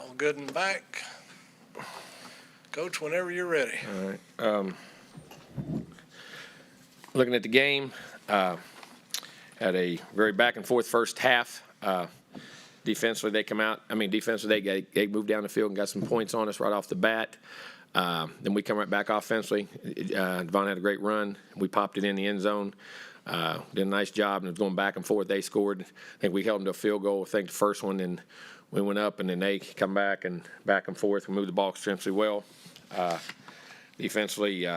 All good and back. Coach, whenever you're ready. All right. Looking at the game, had a very back and forth first half. Defensively, they moved down the field and got some points on us right off the bat. Then we come right back offensively. Devon had a great run. We popped it in the end zone. Did a nice job, and it was going back and forth. They scored. I think we held them to a field goal. I think the first one, and we went up, and then they come back and forth. We moved the ball extremely well. Defensively,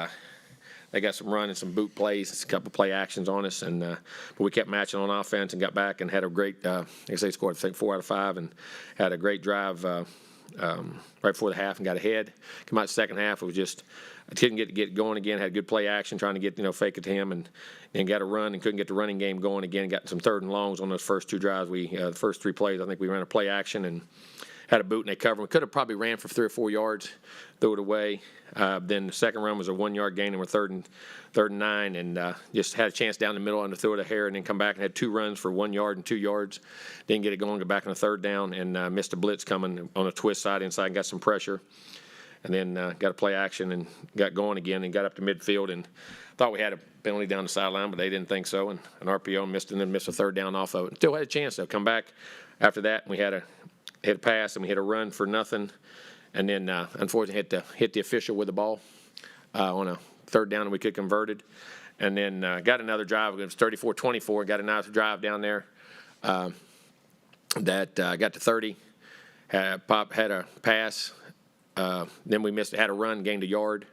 they got some run and some boot plays, a couple play actions on us, and but we kept matching on offense and got back and had a great. They scored, I think, 4 out of 5, and had a great drive right before the half and got ahead. Come out the second half, it was just I couldn't get going again. Had good play action, trying to get fake it to him, and got a run and couldn't get the running game going again. Got some third and longs on those first 2 drives. The first 3 plays, I think we ran a play action and had a boot and they covered. We could have probably ran for 3 or 4 yards, threw it away. Then the second run was a 1-yard gain, and we're third and 9, and just had a chance down the middle and to throw it a hair, and then come back and had 2 runs for 1 yard and 2 yards. Didn't get it going, go back on the third down, and missed a blitz coming on a twist side inside and got some pressure. And then got a play action and got going again and got up to midfield and thought we had a penalty down the sideline, but they didn't think so. And an RPO missed and then missed a third down off of it. Still had a chance, though. Come back after that, we had a pass and we hit a run for nothing. And then, unfortunately, hit the official with the ball on a third down, and we could convert it. And then got another drive. It was 34-24. Got another drive down there that got to 30. Had a pass. Then we had a run, gained a yard.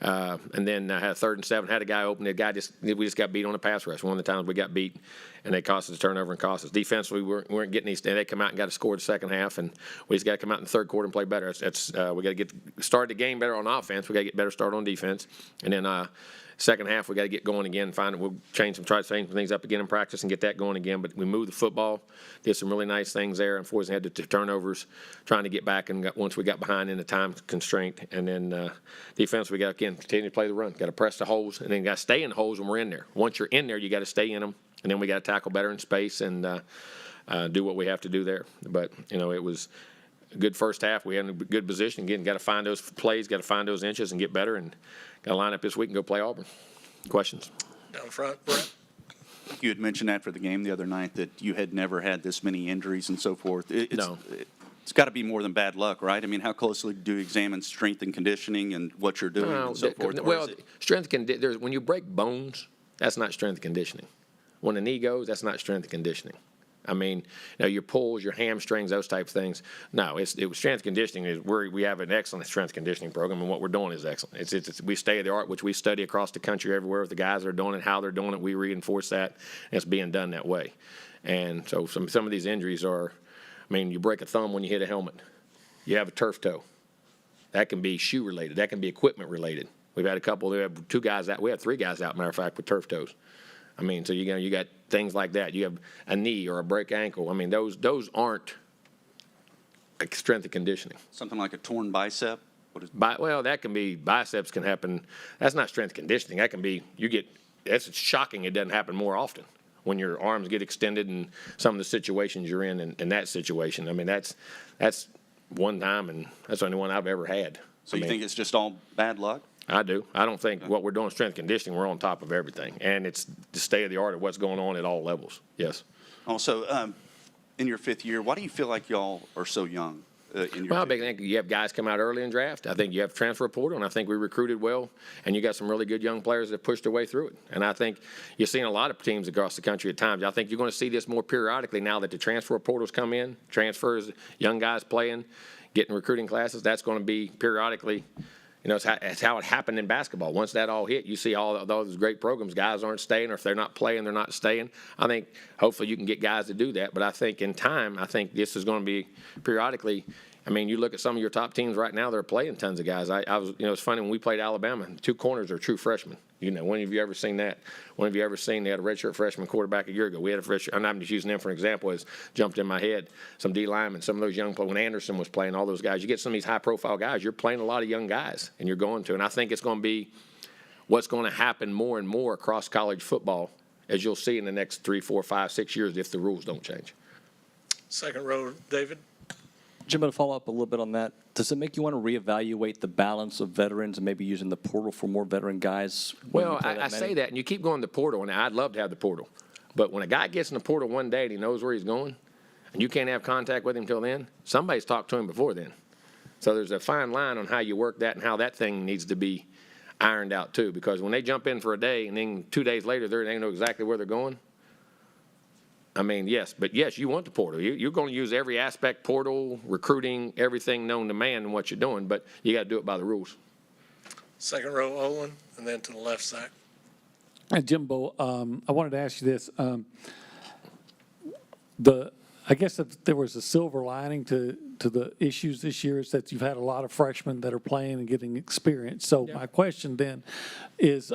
And then had a 3rd and 7. Had a guy open. We just got beat on the pass rush. One of the times we got beat, and they cost us a turnover and cost us. Defensively, we weren't getting these. They come out and got a score in the second half, and we just got to come out in the third quarter and play better. We got to get started the game better on offense. We got to get better start on defense, and then second half we got to get going again. We'll try to change some things up again in practice and get that going again. But we moved the football, did some really nice things there. Unfortunately, had the turnovers, trying to get back, and once we got behind in the time constraint, and then defense we got to continue to play the run. Got to press the holes, and then got to stay in the holes when we're in there. Once you're in there, you got to stay in them, and then we got to tackle better in space and do what we have to do there. But it was a good first half. We had a good position. Again, got to find those plays, got to find those inches, and get better. And got to line up this week and go play Auburn. Questions? Down front, Brett. You had mentioned after the game the other night that you had never had this many injuries and so forth. No. It's got to be more than bad luck, right? I mean, how closely do you examine strength and conditioning and what you're doing and so forth? Well, when you break bones, that's not strength and conditioning. When the knee goes, that's not strength and conditioning. I mean, your pulls, your hamstrings, those type of things. No, it was strength conditioning. We have an excellent strength conditioning program, and what we're doing is excellent. We stay the art, which we study across the country everywhere with the guys that are doing it, how they're doing it. We reinforce that, and it's being done that way. And so some of these injuries are, you break a thumb when you hit a helmet. You have a turf toe. That can be shoe related. That can be equipment related. We've had a couple. We have 2 guys out. We have 3 guys out, matter of fact, with turf toes. So you got things like that. You have a knee or a break ankle. Those aren't like strength and conditioning. Something like a torn bicep? That can be, biceps can happen. That's not strength conditioning. That can be, that's shocking it doesn't happen more often when your arms get extended and some of the situations you're in that situation. That's one time, and that's the only one I've ever had. So you think it's just all bad luck? I do. I don't think what we're doing strength conditioning, we're on top of everything. And it's the state of the art of what's going on at all levels. Yes. Also, in your 5th year, why do you feel like y'all are so young? I think you have guys come out early in draft. I think you have transfer portal, and I think we recruited well. And you got some really good young players that pushed their way through it. And I think you're seeing a lot of teams across the country at times. I think you're going to see this more periodically now that the transfer portals come in, transfers, young guys playing, getting recruiting classes. That's going to be periodically. It's how it happened in basketball. Once that all hit, you see all those great programs. Guys aren't staying, or if they're not playing, they're not staying. I think hopefully you can get guys to do that. But I think in time, this is going to be periodically. You look at some of your top teams right now; they're playing tons of guys. It's funny when we played Alabama. 2 corners are true freshmen. When have you ever seen that? When have you ever seen they had a redshirt freshman quarterback a year ago? We had a freshman. I'm just using them for an example. As jumped in my head, some D linemen, some of those young players. When Anderson was playing, all those guys. You get some of these high-profile guys. You're playing a lot of young guys, and you're going to. And I think it's going to be what's going to happen more and more across college football, as you'll see in the next 3, 4, 5, 6 years if the rules don't change. Second row, David. Jimbo, to follow up a little bit on that, does it make you want to reevaluate the balance of veterans and maybe using the portal for more veteran guys? Well, I say that, and you keep going to the portal, and I'd love to have the portal. But when a guy gets in the portal one day and he knows where he's going, and you can't have contact with him till then, somebody's talked to him before then. So there's a fine line on how you work that and how that thing needs to be ironed out too. Because when they jump in for a day and then 2 days later they know exactly where they're going, I mean, yes, you want the portal. You're going to use every aspect, portal, recruiting, everything known to man and what you're doing, but you got to do it by the rules. Second row, Olin, and then to the left side. And Jimbo, I wanted to ask you this. I guess that there was a silver lining to the issues this year is that you've had a lot of freshmen that are playing and getting experience. So my question then is,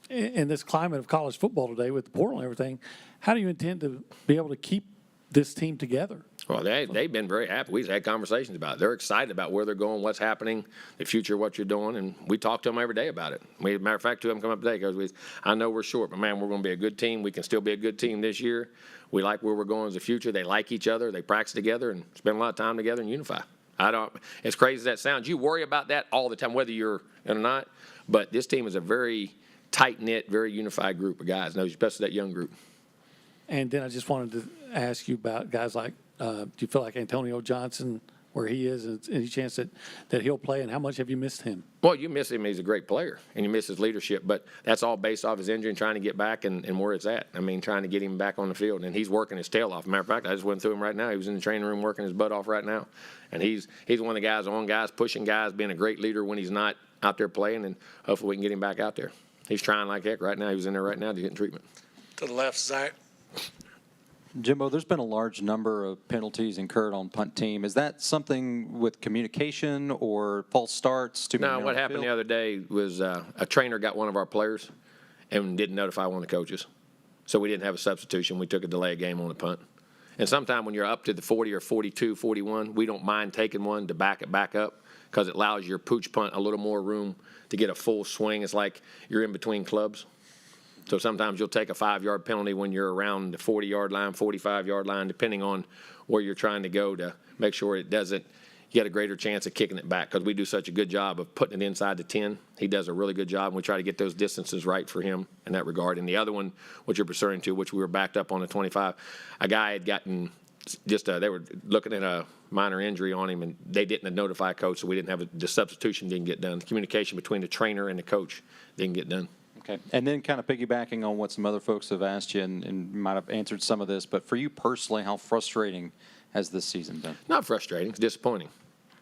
in this climate of college football today with the portal and everything, how do you intend to be able to keep this team together? Well, they've been very happy. We've had conversations about it. They're excited about where they're going, what's happening, the future, what you're doing, and we talk to them every day about it. Matter of fact, two of them come up today because I know we're short, but, man, we're going to be a good team. We can still be a good team this year. We like where we're going as a future. They like each other. They practice together and spend a lot of time together and unify. As crazy as that sounds, you worry about that all the time, whether you're in or not, but this team is a very tight-knit, very unified group of guys, especially that young group. And then I just wanted to ask you about guys like, do you feel like Antonio Johnson, where he is any chance that he'll play, and how much have you missed him? Well, you miss him. He's a great player, and you miss his leadership. But that's all based off his injury and trying to get back and where it's at. I mean, trying to get him back on the field, and he's working his tail off. Matter of fact, I just went through him right now. He was in the training room working his butt off right now. And he's one of the guys on guys, pushing guys, being a great leader when he's not out there playing, and hopefully we can get him back out there. He's trying like heck right now. He was in there right now to get treatment. To the left, Zach. Jimbo, there's been a large number of penalties incurred on punt team. Is that something with communication or false starts? No, what happened the other day was a trainer got one of our players and didn't notify one of the coaches. So we didn't have a substitution. We took a delay game on the punt. And sometime when you're up to the 40 or 42, 41, we don't mind taking one to back it back up because it allows your pooch punt a little more room to get a full swing. It's like you're in between clubs. So sometimes you'll take a 5-yard penalty when you're around the 40-yard line, 45-yard line, depending on where you're trying to go to make sure it doesn't. You get a greater chance of kicking it back because we do such a good job of putting it inside the 10. He does a really good job, and we try to get those distances right for him in that regard. And the other one, what you're referring to, which we were backed up on the 25, a guy had gotten they were looking at a minor injury on him, and they didn't notify coach, so we didn't have the substitution didn't get done. The communication between the trainer and the coach didn't get done. Okay. And then kind of piggybacking on what some other folks have asked you and might have answered some of this, but for you personally, how frustrating has this season been? Not frustrating. It's disappointing.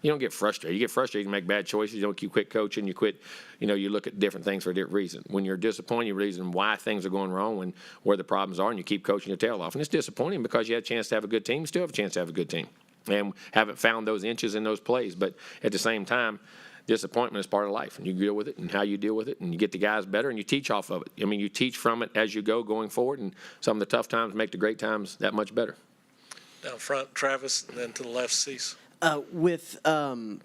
You don't get frustrated. You get frustrated, you make bad choices. You quit coaching. You quit, you look at different things for a different reason. When you're disappointed, you reason why things are going wrong and where the problems are, and you keep coaching your tail off. And it's disappointing because you had a chance to have a good team, still have a chance to have a good team, and haven't found those inches in those plays. But at the same time, disappointment is part of life, and you deal with it and how you deal with it, and you get the guys better, and you teach off of it. I mean, you teach from it as you go going forward, and some of the tough times make the great times that much better. Down front, Travis, and then to the left, Cease. With how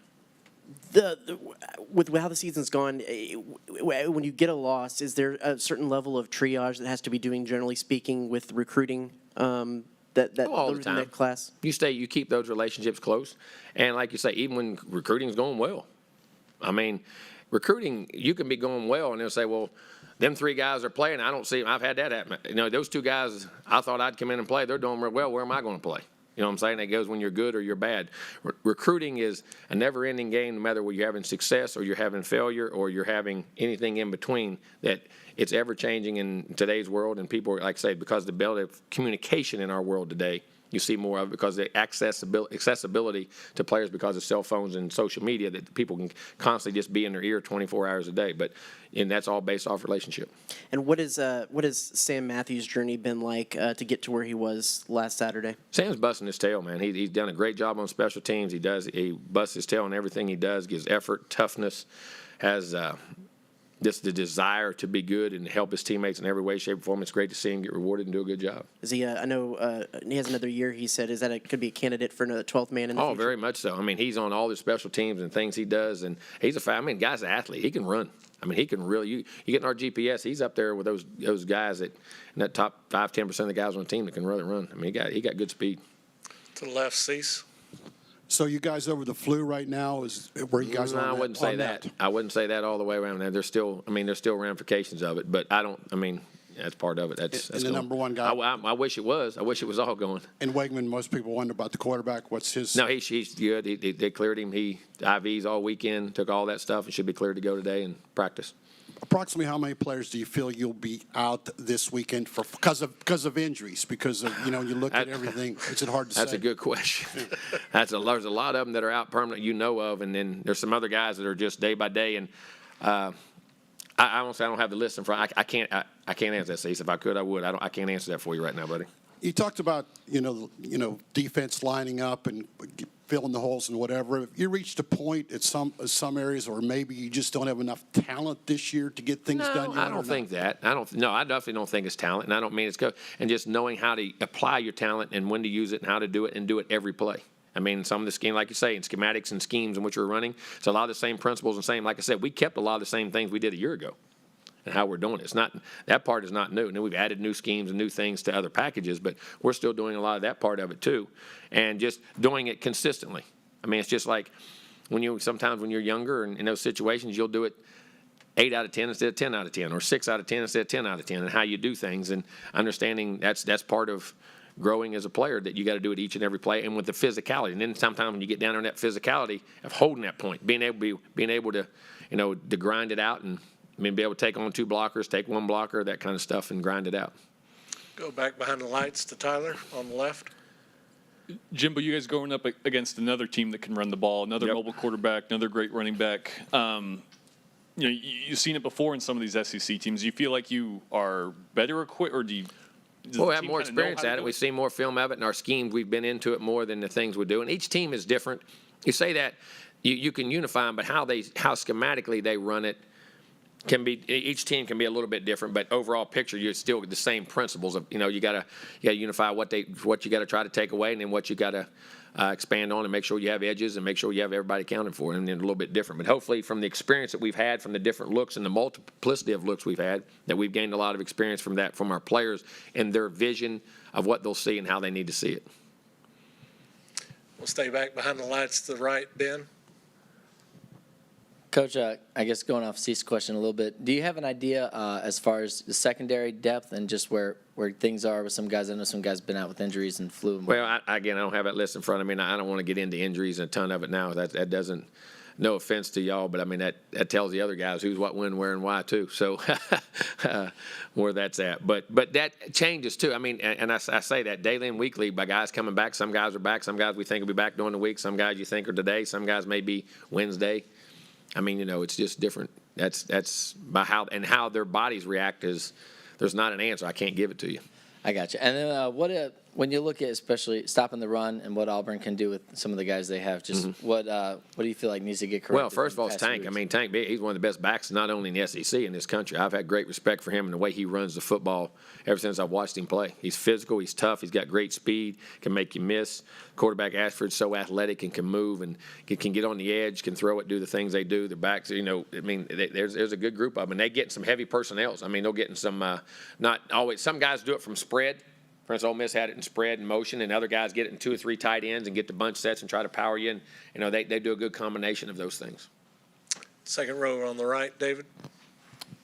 the season's gone, when you get a loss, is there a certain level of triage that has to be doing, generally speaking, with recruiting all the time. That class? You keep those relationships close, and like you say, even when recruiting's going well. I mean, recruiting, you can be going well, and they'll say, well, them 3 guys are playing. I don't see them. I've had that happen. Those 2 guys, I thought I'd come in and play. They're doing real well. Where am I going to play? You know what I'm saying? It goes when you're good or you're bad. Recruiting is a never-ending game, no matter whether you're having success or you're having failure or you're having anything in between, that it's ever-changing in today's world. And people, like I say, because of the ability of communication in our world today, you see more of it because the accessibility to players because of cell phones and social media, that people can constantly just be in their ear 24 hours a day. And that's all based off relationship. And what has Sam Matthews' journey been like to get to where he was last Saturday? Sam's busting his tail, man. He's done a great job on special teams. He busts his tail on everything he does, gives effort, toughness, has just the desire to be good and help his teammates in every way, shape, or form. It's great to see him get rewarded and do a good job. Is he? I know he has another year. He said, could be a candidate for another 12th man in the future? Very much so. I mean, he's on all the special teams and things he does, and he's guy's an athlete. He can run. I mean, he can really. You get in our GPS, he's up there with those guys in that top 5-10% of the guys on the team that can really run. I mean, he got good speed. To the left, Cease. So you guys over the flu right now is where you guys No, are I on wouldn't that, say on that. I wouldn't say that all the way around. There's still ramifications of it, but that's part of it. That's And the going. number one guy- I wish it was. I wish it was all going. And Wegman, most people wonder about the quarterback. What's his? No, he's good. They cleared him. He IVs all weekend, took all that stuff, and should be cleared to go today and practice. Approximately how many players do you feel you'll be out this weekend because of injuries? Because of you look at everything. It's hard to say. That's a good question. There's a lot of them that are out permanent, of, and then there's some other guys that are just day by day. And I don't have the list in front. I can't answer that, Cease. If I could, I would. I can't answer that for you right now, buddy. You talked about defense lining up and filling the holes and whatever. Have you reached a point at some areas, or maybe you just don't have enough talent this year to get things done? No, I don't think that. I definitely don't think it's talent, and I don't mean it's go. And just knowing how to apply your talent and when to use it and how to do it and do it every play. I mean, some of the scheme, like you say, in schematics and schemes in which we're running, it's a lot of the same principles and same. Like I said, we kept a lot of the same things we did a year ago. And how we're doing it. It's not, that part is not new. And we've added new schemes and new things to other packages, but we're still doing a lot of that part of it too. And just doing it consistently. I mean, it's just like sometimes when you're younger and in those situations, you'll do it 8 out of 10 instead of 10 out of 10, or 6 out of 10 instead of 10 out of 10, and how you do things. And understanding that's part of growing as a player, that you got to do it each and every play, and with the physicality. And then sometimes when you get down there in that physicality of holding that point, being able to to grind it out and be able to take on 2 blockers, take 1 blocker, that kind of stuff, and grind it out. Go back behind the lights to Tyler on the left. Jimbo, you guys going up against another team that can run the ball, another mobile quarterback, another great running back. You've seen it before in some of these SEC teams. Do you feel like you are better equipped, or does Well, we the have team more kinda know experience how to at do it. We've seen more film of it, and our schemes, we've been into it more than the things we do. And each team is different. You say that, you can unify them, but how schematically they run it can be, each team can be a little bit different, but overall picture, you're still the same principles of, you got to unify what you got to try to take away, and then what you got to expand on, and make sure you have edges and make sure you have everybody accounted for, and then a little bit different. But hopefully from the experience that we've had, from the different looks and the multiplicity of looks we've had, that we've gained a lot of experience from that, from our players and their vision of what they'll see and how they need to see it. We'll stay back behind the lights to the right, Ben. Coach, I guess going off Cease's question a little bit, do you have an idea as far as the secondary depth and just where things are with some guys? I know some guys have been out with injuries and flu. Well, I don't have that list in front of me, and I don't want to get into injuries and a ton of it now. That doesn't, no offense to y'all, but I mean, that tells the other guys who's what, when, where, and why too. So where that's at. But that changes too. I mean, and I say that daily and weekly by guys coming back. Some guys are back. Some guys we think will be back during the week. Some guys you think are today. Some guys may be Wednesday. I mean, it's just different. That's by how their bodies react is, there's not an answer. I can't give it to you. I got you. And then when you look at especially stopping the run and what Auburn can do with some of the guys they have, just what do you feel like needs to get corrected? Well, first of all, it's Tank. I mean, Tank, he's one of the best backs, not only in the SEC, in this country. I've had great respect for him and the way he runs the football ever since I've watched him play. He's physical, he's tough, he's got great speed, can make you miss. Quarterback Ashford's so athletic and can move and can get on the edge, can throw it, do the things they do. The backs, I mean, there's a good group of them. And they get some heavy personnels. I mean, they're getting some, not always, some guys do it from spread. For instance, Ole Miss had it in spread and motion, and other guys get it in 2 or 3 tight ends and get the bunch sets and try to power you. And, they do a good combination of those things. Second row on the right, David.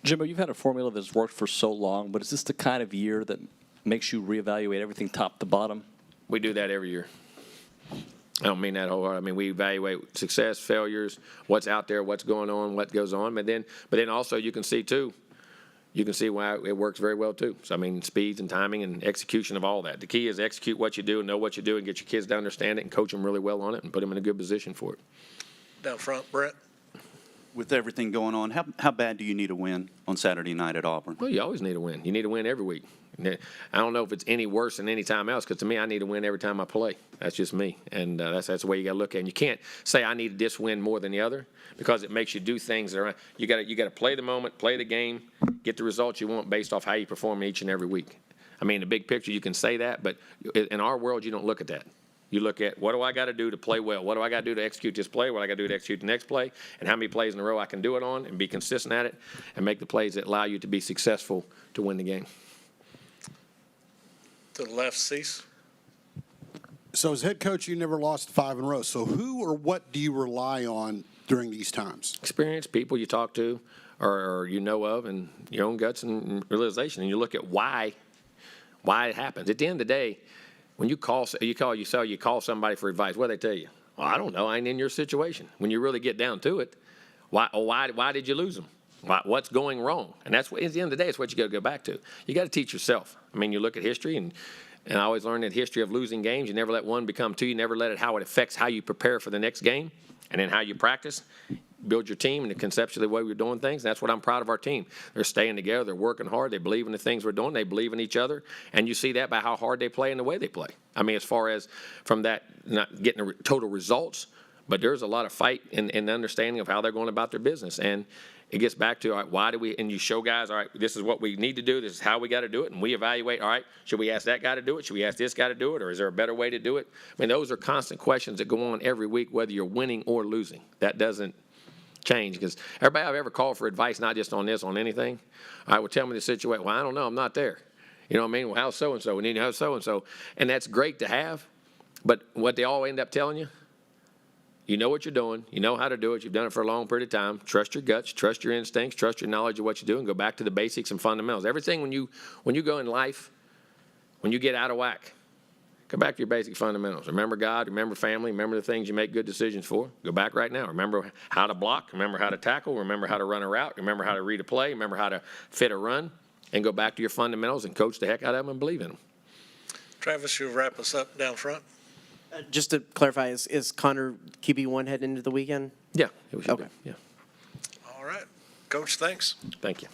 Jimbo, you've had a formula that's worked for so long, but is this the kind of year that makes you reevaluate everything top to bottom? We do that every year. I don't mean that wholeheartedly. I mean, we evaluate success, failures, what's out there, what's going on, what goes on. But then also you can see, too, why it works very well, too. So, I mean, speeds and timing and execution of all that. The key is execute what you do and know what you do and get your kids to understand it and coach them really well on it and put them in a good position for it. Down front, Brett. With everything going on, how bad do you need a win on Saturday night at Auburn? Well, you always need a win. You need a win every week. I don't know if it's any worse than any time else, because to me, I need a win every time I play. That's just me, and that's the way you got to look at it. And you can't say I need this win more than the other, because it makes you do things that are. You got to play the moment, play the game, get the results you want based off how you perform each and every week. I mean, the big picture, you can say that, but in our world, you don't look at that. You look at, what do I got to do to play well? What do I got to do to execute this play? What do I got to do to execute the next play? And how many plays in a row I can do it on and be consistent at it and make the plays that allow you to be successful to win the game. To the left, Cease. So as head coach, you never lost 5 in a row. So who or what do you rely on during these times? Experience, people you talk to or you know of, and your own guts and realization. And you look at why it happens. At the end of the day, when you call somebody for advice, what do they tell you? Well, I don't know. I ain't in your situation. When you really get down to it, why did you lose them? What's going wrong? And that's what, at the end of the day, it's what you got to go back to. You got to teach yourself. I mean, you look at history, and I always learned that history of losing games, you never let one become two. You never let it how it affects how you prepare for the next game, and then how you practice, build your team, and conceptually the way we're doing things. That's what I'm proud of our team. They're staying together. They're working hard. They believe in the things we're doing. They believe in each other, and you see that by how hard they play and the way they play. I mean, as far as from that, not getting the total results, but there's a lot of fight and understanding of how they're going about their business. And it gets back to, all right, why do we, and you show guys, all right, this is what we need to do, this is how we got to do it, and we evaluate, all right, should we ask that guy to do it, should we ask this guy to do it, or is there a better way to do it? I mean, those are constant questions that go on every week, whether you're winning or losing. That doesn't change, because everybody I've ever called for advice, not just on this, on anything, all right, well, tell me the situation. Well, I don't know, I'm not there. You know what I mean? Well, how's so-and-so? We need to have so-and-so. And that's great to have, but what they all end up telling you, you know what you're doing. You know how to do it. You've done it for a long period of time. Trust your guts. Trust your instincts. Trust your knowledge of what you do, and go back to the basics and fundamentals. Everything when you go in life, when you get out of whack, go back to your basic fundamentals. Remember God. Remember family. Remember the things you make good decisions for. Go back right now. Remember how to block. Remember how to tackle. Remember how to run a route. Remember how to read a play. Remember how to fit a run. And go back to your fundamentals and coach the heck out of them and believe in them. Travis, you'll wrap us up down front. Just to clarify, is Connor QB1 heading into the weekend? Yeah. It was Okay. Yeah. All right. Coach, thanks. Thank you.